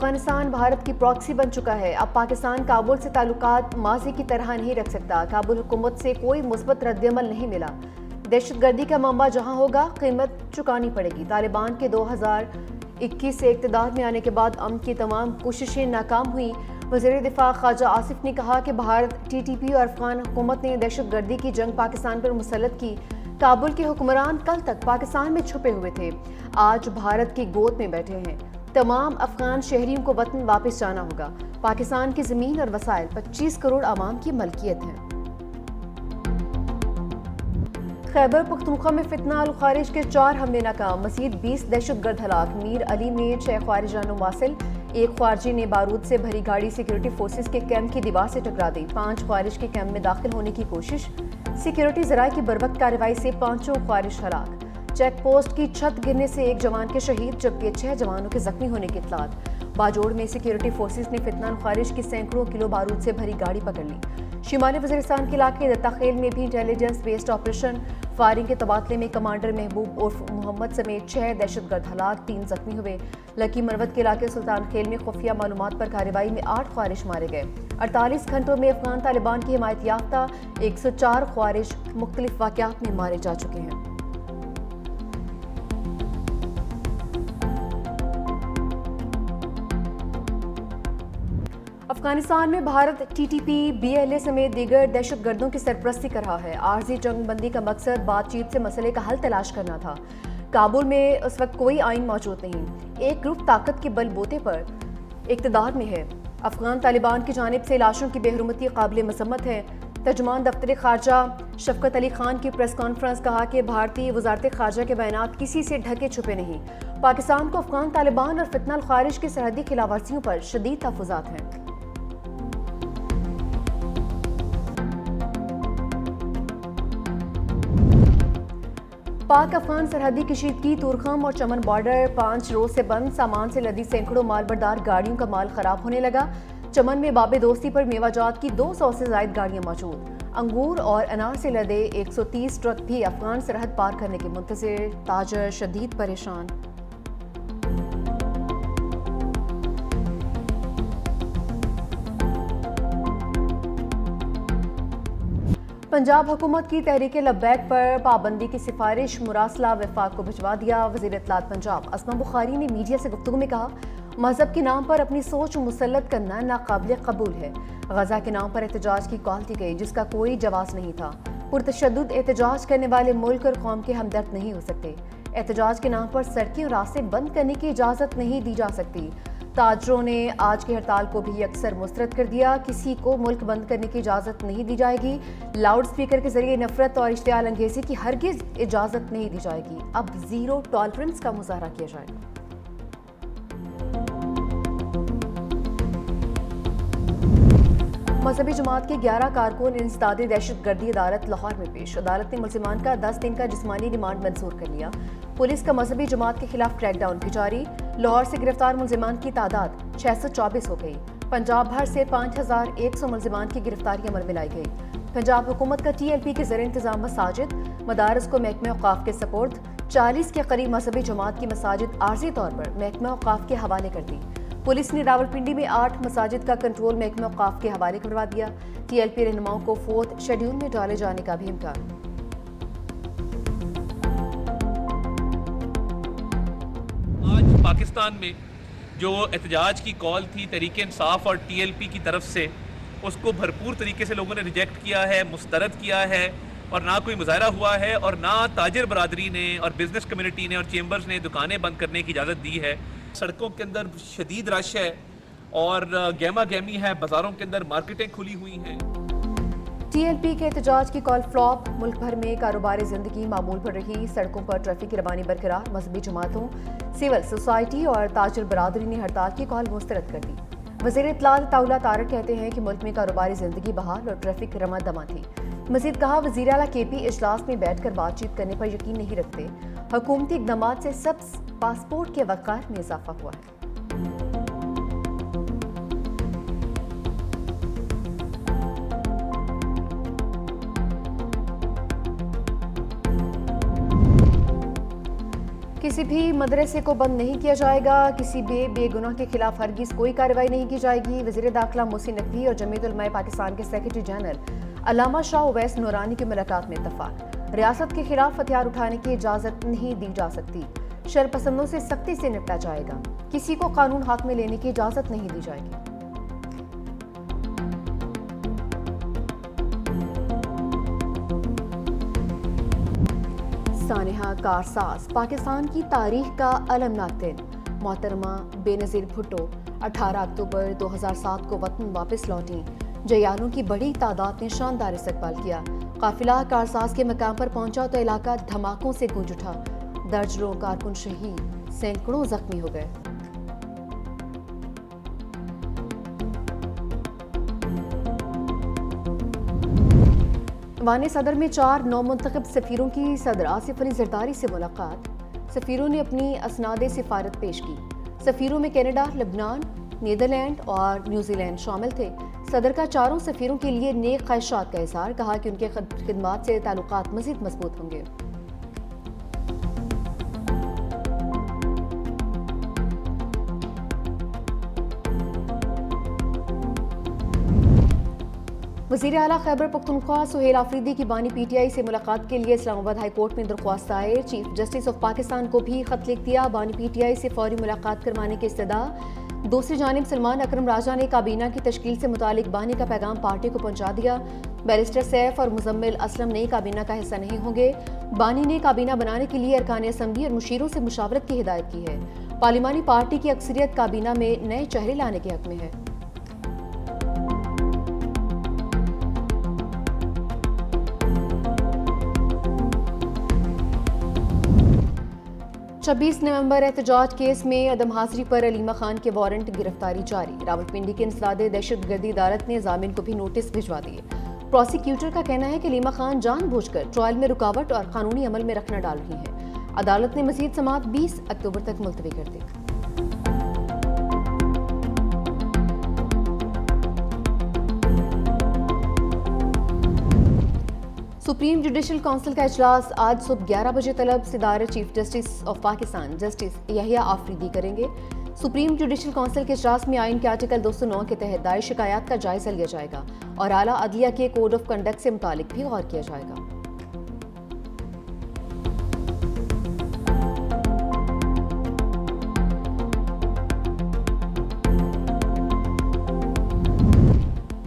अफगानिस्तान भारत की प्रॉक्सी बन चुका है। अब पाकिस्तान काबुल से ताल्लुकात माजी की तरह नहीं रख सकता। काबुल हुकूमत से कोई मुस्बत रद्दअमल नहीं मिला। दहशतगर्दी का मामला जहां होगा, कीमत चुकानी पड़ेगी। तालिबान के 2021 से इक़्तिदार में आने के बाद अमन की तमाम कोशिशें नाकाम हुई। वज़ीर दिफा ख्वाजा आसिफ ने कहा कि भारत, TTP और अफगान हुकूमत ने दहशतगर्दी की जंग पाकिस्तान पर मुसल्लत की। काबुल के हुक्मरान कल तक पाकिस्तान में छुपे हुए थे, आज भारत की गोद में बैठे हैं। तमाम अफगान शहरियों को वतन वापस जाना होगा। पाकिस्तान की ज़मीन और वसाइल 25 करोड़ आवाम की मलकियत हैं। खैबर पख्तूनख्वा में फितना और खारिज के 4 हमले नाकाम, मज़ीद 20 दहशतगर्द हलाक। मीर अली में 6 ख्वारिजान वासिल, एक ख्वारजी ने बारूद से भरी गाड़ी सिक्योरिटी फोर्सेस के कैंप की दीवार से टकरा दी। 5 ख्वारिज के कैंप में दाखिल होने की कोशिश, सिक्योरिटी ज़राए की बरवक्त कार्रवाई से 5 ख्वारिज हलाक। चेक पोस्ट की छत गिरने से 1 जवान के शहीद, जबकि 6 जवानों के जख्मी होने की इत्तलात। बाजोड़ में सिक्योरिटी फोर्सेस ने फितना खारिज की सैकड़ों किलो बारूद से भरी गाड़ी पकड़ ली। शिमाली वज़ीरिस्तान के इलाके दत्ताखेल में भी इंटेलिजेंस बेस्ड ऑपरेशन, फायरिंग के तबादले में कमांडर महबूब उर्फ मोहम्मद समेत 6 दहशतगर्द हलाक, 3 जख्मी हुए। लकी मरवत के इलाके सुल्तान खेल में खुफिया मालूमात पर कार्रवाई में 8 ख्वारिज मारे गए। 48 घंटों में अफगान तालिबान की हिमायत याफ्ता 104 ख्वारिज मुख्तलिफ वाक़यात में मारे जा चुके हैं। अफगानिस्तान में भारत TTP, BLA समेत दीगर दहशतगर्दों की सरपरस्ती कर रहा है। आर्जी जंगबंदी का मकसद बातचीत से मसले का हल तलाश करना था। काबुल में उस वक्त कोई आइन मौजूद नहीं। एक ग्रुप ताकत के बलबूते पर इक़्तिदार में है। अफगान तालिबान की जानिब से लाशों की बेहरमती काबिल मसम्मत है। तर्जुमान दफ्तर खारजा शफकत अली खान की प्रेस कॉन्फ्रेंस, कहा कि भारतीय वजारत खारजा के बयानात किसी से ढके छुपे नहीं। पाकिस्तान को अफगान तालिबान और फितना खारिज की सरहदी खिलाफवर्जियों पर शदीद तहफ़्फ़ुज़ात हैं। पाक अफगान सरहदी कशीदगी, तुरखम और चमन बॉर्डर 5 रोज से बंद। सामान से लदी सैकड़ों मालबरदार गाड़ियों का माल खराब होने लगा। चमन में बाबे दोस्ती पर मेवाजात की 200 से ज्यादा गाड़ियां मौजूद। अंगूर और अनार से लदे 130 ट्रक भी अफगान सरहद पार करने के मुंतज़िर। ताजर शदीद परेशान। पंजाब हुकूमत की तहरीक लब्बैक पर पाबंदी की सिफारिश मुरासला वफाक को भिजवा दिया। वज़ीर इत्तलात पंजाब असमा बुखारी ने मीडिया से गुफ्तगू में कहा, मजहब के नाम पर अपनी सोच मुसल्लत करना नाकाबिल कबूल है। गजा के नाम पर एहतजाज की कॉल दी गई, जिसका कोई जवाब नहीं था। पुरतशद्दुद एहतजाज करने वाले मुल्क और कौम के हमदर्द नहीं हो सकते। एहतजाज के नाम पर सड़कें और रास्ते बंद करने की इजाज़त नहीं दी जा सकती। ताजरों ने आज की हड़ताल को भी अक्सर मुस्तरद कर दिया। किसी को मुल्क बंद करने की इजाज़त नहीं दी जाएगी। लाउड स्पीकर के जरिए नफरत और इश्तियाल अंगेजी की हरगिज इजाज़त नहीं दी जाएगी। अब जीरो टॉलरेंस का मुजाहरा किया जाएगा। मजहबी जमात के 11 कारकुन इंसदादी दहशतगर्दी अदालत लाहौर में पेश। अदालत ने मुल्जिमान का 10 दिन का जिस्मानी रिमांड मंजूर कर लिया। पुलिस का मजहबी जमात के खिलाफ क्रैकडाउन भी जारी। लाहौर से गिरफ्तार मुल्जिमान की तादाद 624 हो गई। पंजाब भर से 5100 मुल्जिमान की गिरफ्तारी अमल में लाई गई। पंजाब हुकूमत का TLP के ज़रिए इंतजाम मसाजिद, मदारस को महकमे औकाफ के सपोर्ट। 40 के करीब मजहबी जमात की मसाजिद आर्जी तौर पर महकमे औकाफ के हवाले कर दी। पुलिस ने रावलपिंडी में 8 मसाजिद का कंट्रोल महकमे औकाफ के हवाले करवा दिया। TLP रहनुमाओं को 4th शेड्यूल में डाले जाने का भी इम्कान। आज पाकिस्तान में जो एहतजाज की कॉल थी तहरीक इंसाफ और TLP की तरफ से, उसको भरपूर तरीके से लोगों ने रिजेक्ट किया है, मुस्तरद किया है, और ना कोई मुजाहरा हुआ है और ना ताजिर बरादरी ने और बिजनेस कम्युनिटी ने और चेंबर्स ने दुकानें बंद करने की इजाज़त दी है। सड़कों के अंदर शदीद रश है और गहमा गहमी है, बाजारों के अंदर मार्केटें खुली हुई हैं। TLP के एहतजाज की कॉल फ्लॉप। मुल्क भर में कारोबारी जिंदगी मामूल पर रही। सड़कों पर ट्रैफिक की रवानी बरकरार। मजहबी जमातों, सिविल सोसाइटी और ताजिर बरादरी ने हड़ताल की कॉल मुस्तरद कर दी। वज़ीर इत्तलात ताउला तारक कहते हैं कि मुल्क में कारोबारी जिंदगी बहाल और ट्रैफिक रमा दमा थी। मजीद कहा, वज़ीर आला KP इजलास में बैठकर बातचीत करने पर यकीन नहीं रखते। हुकूमती इक़दामात से सब पासपोर्ट के वक़ार में इजाफा हुआ है। किसी भी मदरसे को बंद नहीं किया जाएगा, किसी बेगुनाह के खिलाफ हरगिज कोई कार्रवाई नहीं की जाएगी। वज़ीर दाखिला मोहसिन नकवी और जमीयत उलमा पाकिस्तान के सेक्रेटरी जनरल अल्लामा शाह उवैस नूरानी की मुलाकात में इत्तफाक। रियासत के खिलाफ हथियार उठाने की इजाज़त नहीं दी जा सकती। शरपसंदों से सख्ती से निपटा जाएगा। किसी को कानून हाथ में लेने की इजाज़त नहीं दी जाएगी। सानिहा कारसाज पाकिस्तान की तारीख का अलमनाक दिन। मोहतरमा बेनज़ीर भुट्टो 18 अक्टूबर 2007 को वतन वापस लौटी। जयालों की बड़ी तादाद ने शानदार इस्तकबाल किया। काफिला कारसाज के मकाम पर पहुंचा तो इलाका धमाकों से गूंज उठा। दर्जनों कारकुन शहीद, सैकड़ों जख्मी हो गए। वाने सदर में 4 नौमुंतखब सफीरों की सदर आसिफ अली जरदारी से मुलाकात। सफीरों ने अपनी असनादे सिफारत पेश की। सफीरों में कनाडा, लेबनान, नीदरलैंड और न्यूजीलैंड शामिल थे। सदर का चारों सफीरों के लिए नेक ख्वाहिशात का इज़हार, कहा कि उनके खिदमात से ताल्लुकात मज़ीद मजबूत होंगे। वज़ीर आला खैबर पख्तूनख्वा सुहेल आफरीदी की बानी पीटीआई से मुलाकात के लिए इस्लामाबाद हाई कोर्ट में दरख्वास्त दायर। चीफ जस्टिस ऑफ पाकिस्तान को भी खत लिख दिया। बानी पीटीआई से फौरी मुलाकात करवाने की इस्तदा। दूसरी जानिब सलमान अकरम राजा ने काबीना की तश्कील से मुतालिक बानी का पैगाम पार्टी को पहुंचा दिया। बैरिस्टर सैफ और मुजम्मिल असलम नई काबीना का हिस्सा नहीं होंगे। बानी ने काबीना बनाने के लिए अरकान असम्बली और मुशीरों से मुशावरत की हिदायत की है। पार्लिमानी पार्टी की अक्सरियत काबीना में नए चेहरे लाने के हक में है। 26 नवंबर एहतजाज केस में अदम हाजिरी पर अलीमा खान के वारंट गिरफ्तारी जारी। रावलपिंडी की इंसदादे दहशतगर्दी अदालत ने जामिन को भी नोटिस भिजवा दिए। प्रोसिक्यूटर का कहना है कि अलीमा खान जानबूझकर ट्रायल में रुकावट और कानूनी अमल में रखना डाल रही है। अदालत ने मजीद समाअत 20 अक्टूबर तक मुलतवी कर दी। सुप्रीम जुडिशल काउंसिल का इजलास आज सुबह 11 बजे तलब सदारत chief justice of Pakistan justice Yahya Afridi करेंगे। सुप्रीम जुडिशल काउंसिल के इजलास में आइन के आर्टिकल 209 के तहत दायर शिकायत का जायजा लिया जाएगा और आला अदलिया के कोड ऑफ कंडक्ट से मुतालिक भी गौर किया जाएगा।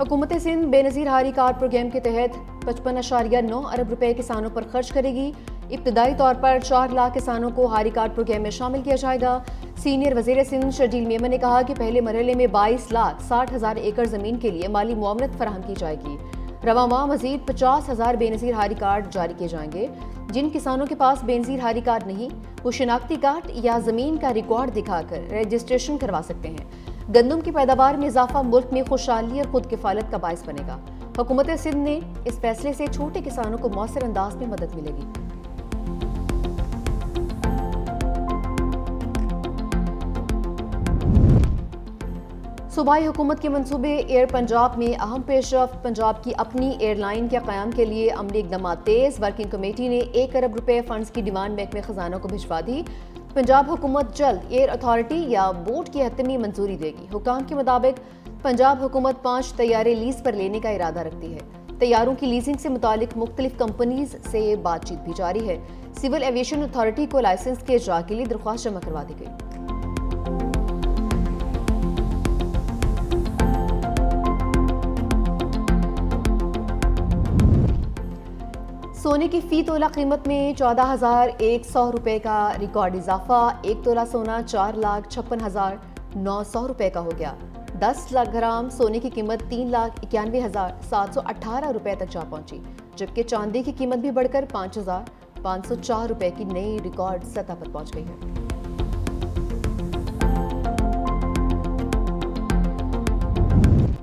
हुकूमत सिंध बेनज़ीर हारी कार्ड प्रोग्राम के तहत 55.9 अरब रुपए किसानों पर खर्च करेगी। इब्तदाई तौर पर 4 लाख किसानों को हारी कार्ड प्रोग्राम में शामिल किया जाएगा। सीनियर वज़ीर सिंध शर्जील मेमन ने कहा कि पहले मरहले में 22,60,000 एकड़ ज़मीन के लिए माली मुआवनत फराहम की जाएगी। रवा माह मजीद 50,000 बेनज़ीर हारी कार्ड जारी किए जाएंगे। जिन किसानों के पास बेनज़ीर हारी कार्ड नहीं, वो शिनाख्ती कार्ड या ज़मीन का रिकॉर्ड दिखाकर रजिस्ट्रेशन करवा सकते हैं। गंदम की पैदावार में इजाफा मुल्क में खुशहाली और खुद किफालत का बायस बनेगा। हुकूमत सिंध ने इस फैसले से छोटे किसानों को मौसर अंदाज में मदद मिलेगी। सूबाई हुकूमत के मंसूबे एयर पंजाब में अहम पेशरफ्त। पंजाब की अपनी एयरलाइन के क़याम के लिए अमली इक़दाम तेज़। वर्किंग कमेटी ने 1 अरब रुपए फंड्स की डिमांड महकमे खजाना को भिजवा दी। पंजाब हुकूमत जल्द एयर अथॉरिटी या बोर्ड की हतमी मंजूरी देगी। हुकाम के मुताबिक पंजाब हुकूमत 5 तैयारे लीज पर लेने का इरादा रखती है। तैयारों की लीजिंग से मुतालिक मुख्तलिफ कंपनीज से बातचीत भी जारी है। सिविल एविएशन अथॉरिटी को लाइसेंस के इजरा के लिए दरख्वास्त जमा करवा दी गई। सोने की फी तोला कीमत में 14,100 रुपए का रिकॉर्ड इजाफा। 1 तोला सोना 4,56,900 रुपए का हो गया। 10 लाख ग्राम सोने की कीमत 3,91,718 रुपए तक जा पहुंची, जबकि चांदी की कीमत भी बढ़कर 5,504 रुपए की नई रिकॉर्ड सतह पर पहुंच गई है।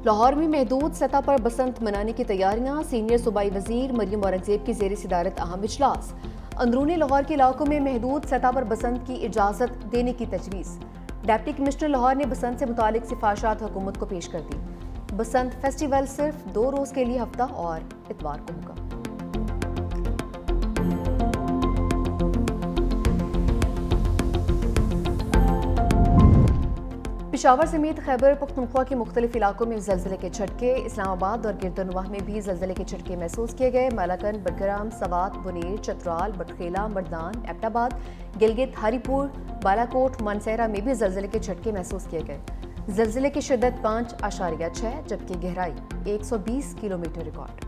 लाहौर में महदूद सतह पर बसंत मनाने की तैयारियां। सीनियर सूबाई वजीर मरियम औरंगजेब की ज़ेर सदारत अहम इजलास। अंदरूनी लाहौर के इलाकों में महदूद सतह पर बसंत की इजाज़त देने की तजवीज़। डिप्टी कमिश्नर लाहौर ने बसंत से मुतालिक सिफारिशात हुकूमत को पेश कर दी। बसंत फेस्टिवल सिर्फ 2 रोज़ के लिए हफ्ता और इतवार को होगा। पिशावर समेत खैबर पख्तूनख्वा के मुख्तलिफ इलाकों में जल्जले के झटके। इस्लामाबाद और गिरदनवाह में भी जल्जले के झटके महसूस किए गए। मालाकन, बडग्राम, सवात, बुनेर, चतराल, बटखेला, मर्दान, एबटाबाद, गिलगित, हरीपुर, बालाकोट, मानसेरा में भी जल्जले के झटके महसूस किए गए। जल्जले की शिद्दत 5.6 जबकि गहराई 120 किलोमीटर रिकॉर्ड।